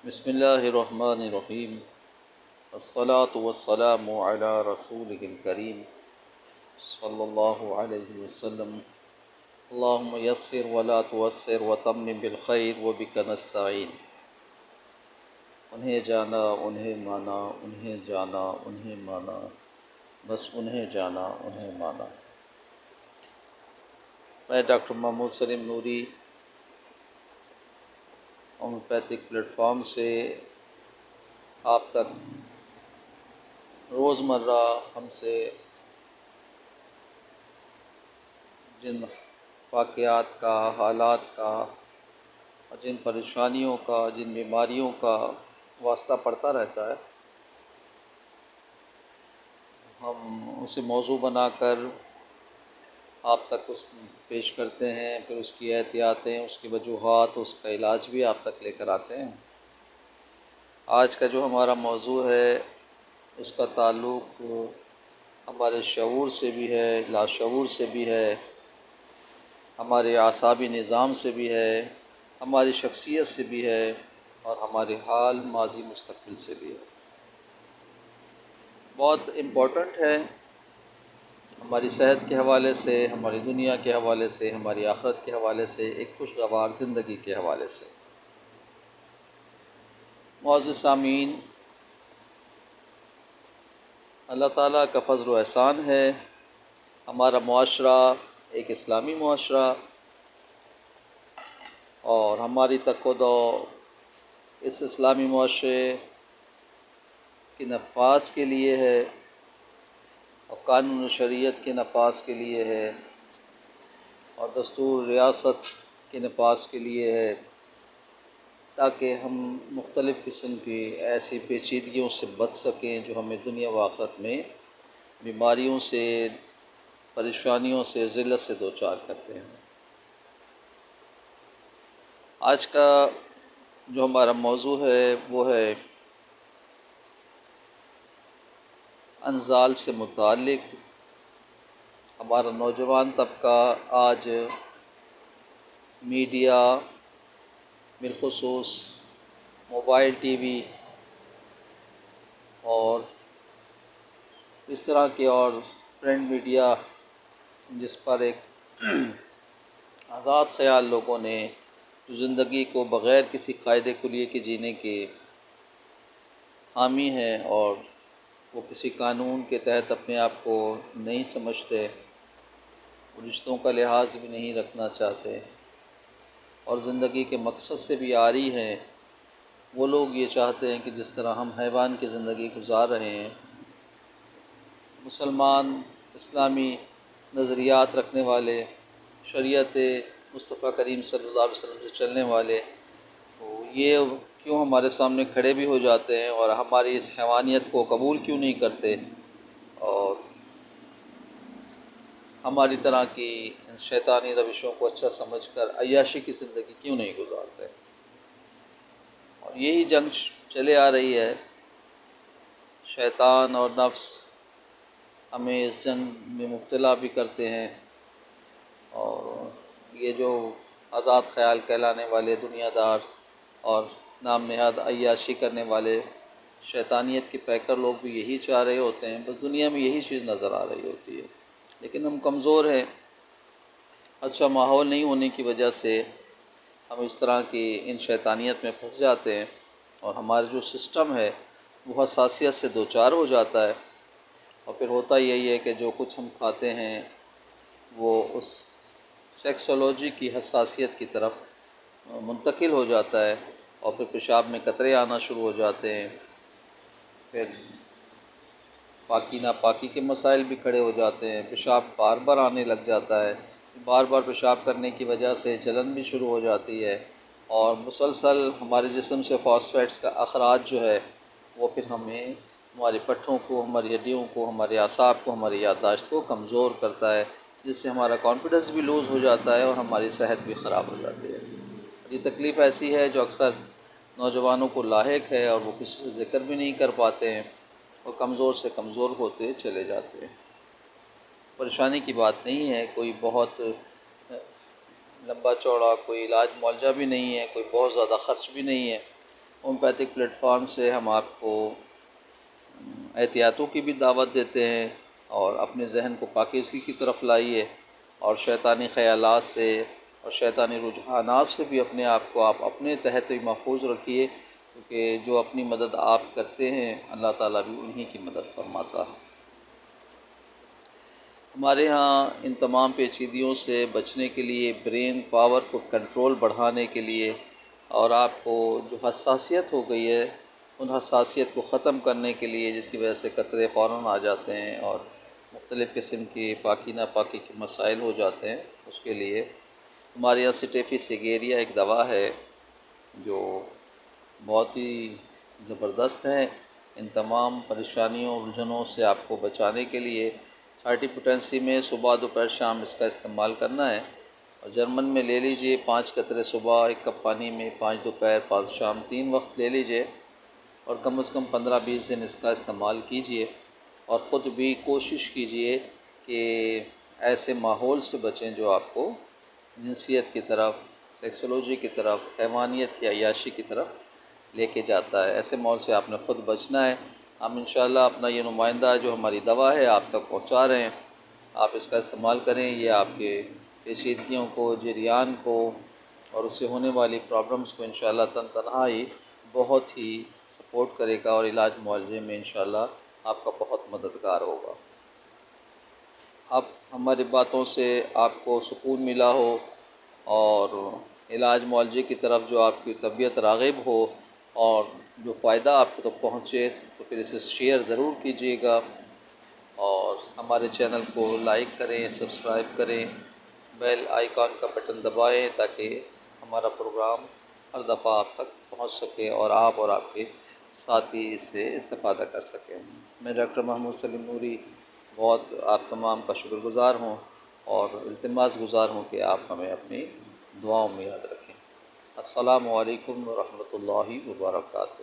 بسم اللہ الرحمن الرحیم والصلاة والسلام علی رسولہ الکریم صلی اللہ علیہ وسلم اللہم یسر ولا تعسر وتمم بالخیر وبک نستعین۔ انہیں جانا انہیں مانا انہیں جانا انہیں مانا، بس انہیں جانا انہیں مانا۔ میں ڈاکٹر محمود سلیم نوری ہومیوپیتھک پلیٹ فارم سے آپ تک روزمرہ ہم سے جن واقعات کا، حالات کا اور جن پریشانیوں کا، جن بیماریوں کا واسطہ پڑتا رہتا ہے، ہم اسے موضوع بنا کر آپ تک اس پیش کرتے ہیں، پھر اس کی احتیاطیں، اس کی وجوہات، اس کا علاج بھی آپ تک لے کر آتے ہیں۔ آج کا جو ہمارا موضوع ہے اس کا تعلق ہمارے شعور سے بھی ہے، لاشعور سے بھی ہے، ہمارے اعصابی نظام سے بھی ہے، ہماری شخصیت سے بھی ہے اور ہمارے حال ماضی مستقبل سے بھی ہے۔ بہت امپورٹنٹ ہے ہماری صحت کے حوالے سے، ہماری دنیا کے حوالے سے، ہماری آخرت کے حوالے سے، ایک خوشگوار زندگی کے حوالے سے۔ معزز سامعین، اللہ تعالیٰ کا فضل و احسان ہے، ہمارا معاشرہ ایک اسلامی معاشرہ اور ہماری تک و دو اس اسلامی معاشرے کے نفاذ کے لیے ہے اور قانون و شریعت کے نفاذ کے لیے ہے اور دستور ریاست کے نفاذ کے لیے ہے، تاکہ ہم مختلف قسم کی ایسی پیچیدگیوں سے بچ سکیں جو ہمیں دنیا و آخرت میں بیماریوں سے، پریشانیوں سے، ذلت سے دوچار کرتے ہیں۔ آج کا جو ہمارا موضوع ہے وہ ہے انزال سے متعلق۔ ہمارا نوجوان طبقہ آج میڈیا، بالخصوص موبائل ٹی وی اور اس طرح کے اور پرنٹ میڈیا، جس پر ایک آزاد خیال لوگوں نے جو زندگی کو بغیر کسی قاعدے کلیے کے جینے کے حامی ہیں اور وہ کسی قانون کے تحت اپنے آپ کو نہیں سمجھتے، رشتوں کا لحاظ بھی نہیں رکھنا چاہتے اور زندگی کے مقصد سے بھی عاری ہیں۔ وہ لوگ یہ چاہتے ہیں کہ جس طرح ہم حیوان کی زندگی گزار رہے ہیں، مسلمان اسلامی نظریات رکھنے والے، شریعت مصطفیٰ کریم صلی اللہ علیہ وسلم سے چلنے والے، تو یہ کیوں ہمارے سامنے کھڑے بھی ہو جاتے ہیں اور ہماری اس حیوانیت کو قبول کیوں نہیں کرتے اور ہماری طرح کی شیطانی روشوں کو اچھا سمجھ کر عیاشی کی زندگی کیوں نہیں گزارتے۔ اور یہی جنگ چلے آ رہی ہے، شیطان اور نفس ہمیں اس جنگ میں مبتلا بھی کرتے ہیں اور یہ جو آزاد خیال کہلانے والے دنیا دار اور نام نہاد عیاشی کرنے والے شیطانیت کے پیکر لوگ بھی یہی چاہ رہے ہوتے ہیں، بس دنیا میں یہی چیز نظر آ رہی ہوتی ہے، لیکن ہم کمزور ہیں۔ اچھا ماحول نہیں ہونے کی وجہ سے ہم اس طرح کی ان شیطانیت میں پھنس جاتے ہیں اور ہمارا جو سسٹم ہے وہ حساسیت سے دوچار ہو جاتا ہے، اور پھر ہوتا یہی ہے کہ جو کچھ ہم کھاتے ہیں وہ اس سیکسولوجی کی حساسیت کی طرف منتقل ہو جاتا ہے اور پھر پیشاب میں قطرے آنا شروع ہو جاتے ہیں، پھر پاکی ناپاکی کے مسائل بھی کھڑے ہو جاتے ہیں، پیشاب بار بار آنے لگ جاتا ہے، بار بار پیشاب کرنے کی وجہ سے جلن بھی شروع ہو جاتی ہے اور مسلسل ہمارے جسم سے فاسفیٹس کا اخراج جو ہے وہ پھر ہمیں، ہماری پٹھوں کو، ہماری ہڈیوں کو، ہمارے اعصاب کو، ہماری یادداشت کو کمزور کرتا ہے، جس سے ہمارا کانفیڈنس بھی لوز ہو جاتا ہے اور ہماری صحت بھی خراب ہو جاتی ہے۔ یہ تکلیف ایسی ہے جو اکثر نوجوانوں کو لاحق ہے اور وہ کسی سے ذکر بھی نہیں کر پاتے ہیں اور کمزور سے کمزور ہوتے چلے جاتے ہیں۔ پریشانی کی بات نہیں ہے، کوئی بہت لمبا چوڑا کوئی علاج معالجہ بھی نہیں ہے، کوئی بہت زیادہ خرچ بھی نہیں ہے، ہومیوپیتھک پلیٹ فارم سے ہم آپ کو احتیاطوں کی بھی دعوت دیتے ہیں، اور اپنے ذہن کو پاکیزگی کی طرف لائیے، اور شیطانی خیالات سے اور شیطانی رجحانات سے بھی اپنے آپ کو آپ اپنے تحت ہی محفوظ رکھیے، کیونکہ جو اپنی مدد آپ کرتے ہیں اللہ تعالیٰ بھی انہی کی مدد فرماتا ہے۔ ہمارے ہاں ان تمام پیچیدگیوں سے بچنے کے لیے، برین پاور کو کنٹرول بڑھانے کے لیے، اور آپ کو جو حساسیت ہو گئی ہے ان حساسیت کو ختم کرنے کے لیے، جس کی وجہ سے قطرے فوراً آ جاتے ہیں اور مختلف قسم کی پاکی ناپاکی کے مسائل ہو جاتے ہیں، اس کے لیے ہمارے یہاں سٹیفی سیگیریا ایک دوا ہے جو بہت ہی زبردست ہے ان تمام پریشانیوں الجھنوں سے آپ کو بچانے کے لیے۔ ہارٹی پوٹینسی میں صبح دوپہر شام اس کا استعمال کرنا ہے، اور جرمن میں لے لیجئے 5 قطرے صبح 1 کپ پانی میں، 5 دوپہر 5 شام 3 وقت لے لیجئے، اور کم از کم 15-20 دن اس کا استعمال کیجئے، اور خود بھی کوشش کیجئے کہ ایسے ماحول سے بچیں جو آپ کو جنسیت کی طرف، سیکسولوجی کی طرف، حیوانیت کی عیاشی کی طرف لے کے جاتا ہے۔ ایسے ماحول سے آپ نے خود بچنا ہے۔ ہم انشاءاللہ اپنا یہ نمائندہ جو ہماری دوا ہے آپ تک پہنچا رہے ہیں، آپ اس کا استعمال کریں، یہ آپ کے پیچیدگیوں کو، جریان کو، اور اس سے ہونے والی پرابلمس کو انشاءاللہ تنہا ہی بہت ہی سپورٹ کرے گا، اور علاج معالجے میں انشاءاللہ آپ کا بہت مددگار ہوگا۔ اب ہماری باتوں سے آپ کو سکون ملا ہو، اور علاج معالجے کی طرف جو آپ کی طبیعت راغب ہو، اور جو فائدہ آپ کو تک پہنچے، تو پھر اسے شیئر ضرور کیجیے گا، اور ہمارے چینل کو لائک کریں، سبسکرائب کریں، بیل آئیکن کا بٹن دبائیں تاکہ ہمارا پروگرام ہر دفعہ آپ تک پہنچ سکے، اور آپ کے ساتھی اس سے استفادہ کر سکیں۔ میں ڈاکٹر محمود سلیم نوری بہت آپ تمام کا شکر گزار ہوں، اور التماس گزار ہوں کہ آپ ہمیں اپنی دعاؤں میں یاد رکھیں۔ السلام علیکم ورحمۃ اللہ وبرکاتہ۔